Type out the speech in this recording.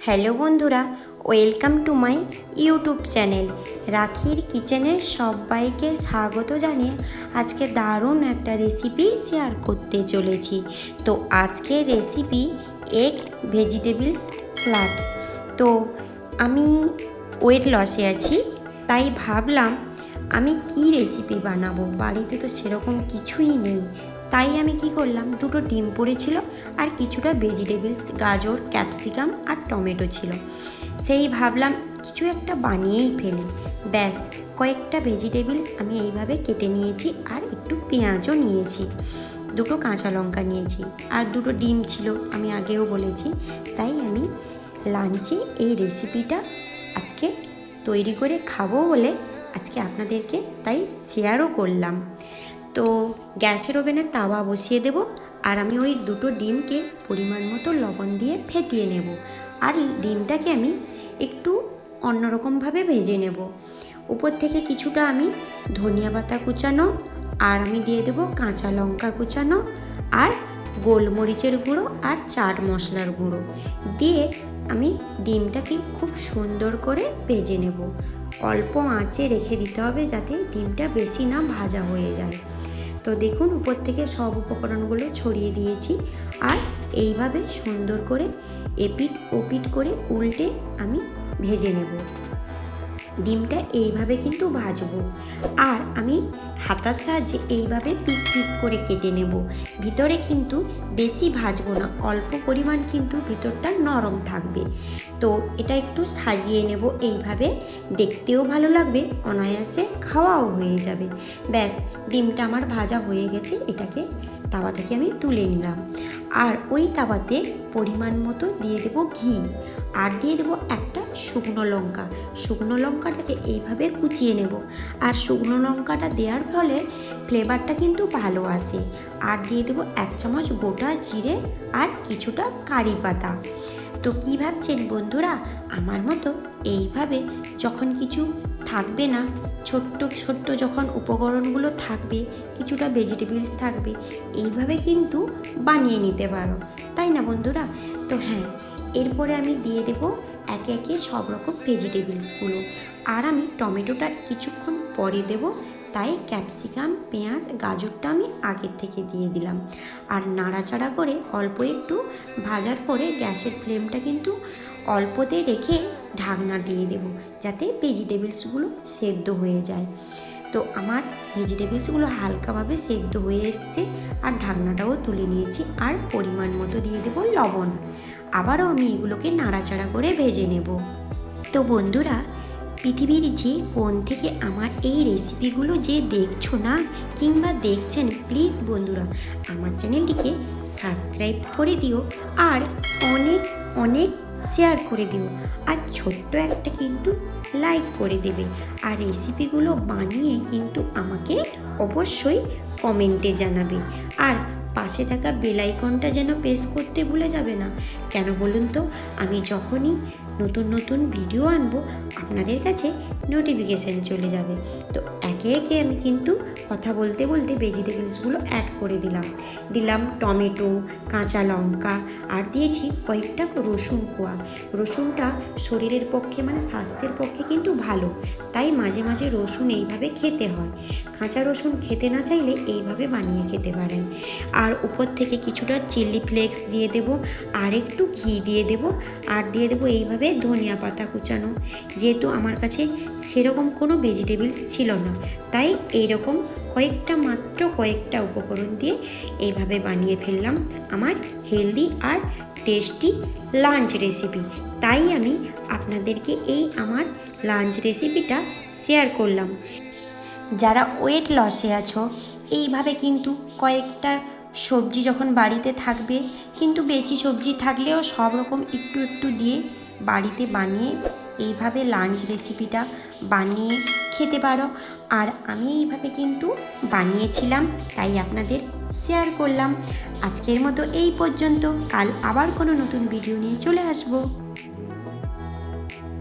Hello বন্ধুরা, welcome to my YouTube channel রাখির কিচেনে সবাইকে স্বাগত জানিয়ে আজকে দারুণ একটা রেসিপি শেয়ার করতে চলেছি। তো আজকের রেসিপি এগ ভেজিটেবলস স্যালাড। তো আমি ওয়েট লসে আছি, তাই ভাবলাম আমি কি রেসিপি বানাবো, বাড়িতে তো সেরকম কিছুই নেই। তাই আমি কি করলাম, দুটো ডিম পড়েছিল আর কিছুটা ভেজিটেবলস, গাজর, ক্যাপসিকাম আর টমেটো ছিল। সেই ভাবলাম কিছু একটা বানিয়েই ফেলি। ব্যাস, কয়েকটা ভেজিটেবলস আমি এইভাবে কেটে নিয়েছি আর একটু পেঁয়াজও নিয়েছি, দুটো কাঁচা লঙ্কা নিয়েছি আর দুটো ডিম ছিল, আমি আগেও বলেছি। তাই আমি লাঞ্চে এই রেসিপিটা আজকে তৈরি করে খাবো বলে আজকে আপনাদেরকে তাই শেয়ারও করলাম। তো গ্যাসের ওভেনে তাওয়া বসিয়ে দেব আর আমি ওই দুটো ডিমকে পরিমাণ মতো লবণ দিয়ে ফেটিয়ে নেব। আর ডিমটাকে আমি একটু অন্যরকমভাবে ভেজে নেব। উপর থেকে কিছুটা আমি ধনিয়া পাতা কুচানো আর আমি দিয়ে দেব কাঁচা লঙ্কা কুচানো আর গোলমরিচের গুঁড়ো আর চাট মশলার গুঁড়ো দিয়ে আমি ডিমটাকে খুব সুন্দর করে ভেজে নেব। অল্প আঁচে রেখে দিতে হবে যাতে ডিমটা বেশি না ভাজা হয়ে যায়। তো দেখুন, উপর থেকে সব উপকরণগুলো ছড়িয়ে দিয়েছি আর এইভাবে সুন্দর করে এপিট ওপিট করে উল্টে আমি ভেজে নেব। ডিমটা এইভাবে কিন্তু ভাজবো আর আমি হাতার সাহায্যে এইভাবে পিস পিস করে কেটে নেব। ভিতরে কিন্তু বেশি ভাজবো না, অল্প পরিমাণ কিন্তু ভিতরটা নরম থাকবে। তো এটা একটু সাজিয়ে নেব এইভাবে, দেখতেও ভালো লাগবে, অনায়াসে খাওয়াও হয়ে যাবে। ব্যাস, ডিমটা আমার ভাজা হয়ে গেছে, এটাকে তাওয়া থেকে আমি তুলে নিলাম। আর ওই তাওয়াতে পরিমাণ মতো দিয়ে দেব ঘি আর দিয়ে দেবো একটা শুকনো লঙ্কা। শুকনো লঙ্কাটাকে এইভাবে কুচিয়ে নেব আর শুকনো লঙ্কাটা দেওয়ার ফলে ফ্লেভারটা কিন্তু ভালো আসে। আর দিয়ে দেবো 1 চামচ গোটা জিরে আর কিছুটা কারি পাতা। তো কী ভাবছেন বন্ধুরা, আমার মতো এইভাবে যখন কিছু থাকবে না, ছোট্ট ছোট্ট যখন উপকরণগুলো থাকবে, কিছুটা ভেজিটেবলস থাকবে, এইভাবে কিন্তু বানিয়ে নিতে পারো, তাই না বন্ধুরা? তো হ্যাঁ, এরপরে আমি দিয়ে দেব একে একে সব রকম ভেজিটেবলসগুলো আর আমি টমেটোটা কিছুক্ষণ পরে দেব, তাই ক্যাপসিকাম, পেঁয়াজ, গাজরটা আমি আগের থেকে দিয়ে দিলাম। আর নাড়াচাড়া করে অল্প একটু ভাজার পরে গ্যাসের ফ্লেমটা কিন্তু অল্পতে রেখে ঢাকনা দিয়ে দেব যাতে ভেজিটেবলসগুলো সেদ্ধ হয়ে যায়। তো আমার ভেজিটেবলসগুলো হালকাভাবে সেদ্ধ হয়ে এসছে আর ঢাকনাটাও তুলে নিয়েছি আর পরিমাণ মতো দিয়ে দেব লবণ। আবারও আমি এগুলোকে নাড়াচাড়া করে ভেজে নেব। তো বন্ধুরা, পৃথিবীর যে কোণ থেকে আমার এই রেসিপিগুলো যে দেখছো না কিংবা দেখছেন, প্লিজ বন্ধুরা আমার চ্যানেলটিকে সাবস্ক্রাইব করে দিও আর অনেক অনেক শেয়ার করে দিও আর ছোট্ট একটা কিন্তু লাইক করে দেবে। আর রেসিপিগুলো বানিয়ে কিন্তু আমাকে অবশ্যই কমেন্টে জানাবে। আর পাশে থাকা বেল আইকনটা যেন প্রেস করতে ভুলে যাবে না। কেন বলুন তো, আমি যখনই নতুন নতুন ভিডিও আনবো আপনাদের কাছে নোটিফিকেশান চলে যাবে। তো একে একে আমি কিন্তু কথা বলতে বলতে ভেজিটেবলসগুলো অ্যাড করে দিলাম টমেটো, কাঁচা লঙ্কা আর দিয়েছি কয়েকটা রসুন কোয়া। রসুনটা শরীরের পক্ষে মানে স্বাস্থ্যের পক্ষে কিন্তু ভালো, তাই মাঝে মাঝে রসুন এইভাবে খেতে হয়। কাঁচা রসুন খেতে না চাইলে এইভাবে বানিয়ে খেতে পারেন। আর উপর থেকে কিছুটা চিলি ফ্লেক্স দিয়ে দেব আর একটু ঘি দিয়ে দেব আর দিয়ে দেবো এইভাবে ধনিয়া পাতা কুচানো। যেহেতু আমার কাছে সেরকম কোনো ভেজিটেবলস ছিল না, তাই এইরকম কয়েকটা উপকরণ দিয়ে এইভাবে বানিয়ে ফেললাম আমার হেলদি আর টেস্টি লাঞ্চ রেসিপি। তাই আমি আপনাদেরকে এই আমার লাঞ্চ রেসিপিটা শেয়ার করলাম। যারা ওয়েট লসে আছো, এইভাবে কিন্তু কয়েকটা সবজি যখন বাড়িতে থাকবে, কিন্তু বেশি সবজি থাকলেও সব রকম একটু একটু দিয়ে বাড়িতে বানিয়ে এইভাবে লাঞ্চ রেসিপিটা বানিয়ে খেতে পারো। আর আমি এইভাবে কিন্তু বানিয়েছিলাম, তাই আপনাদের শেয়ার করলাম। আজকের মতো এই পর্যন্ত, কাল আবার কোনো নতুন ভিডিও নিয়ে চলে আসবো।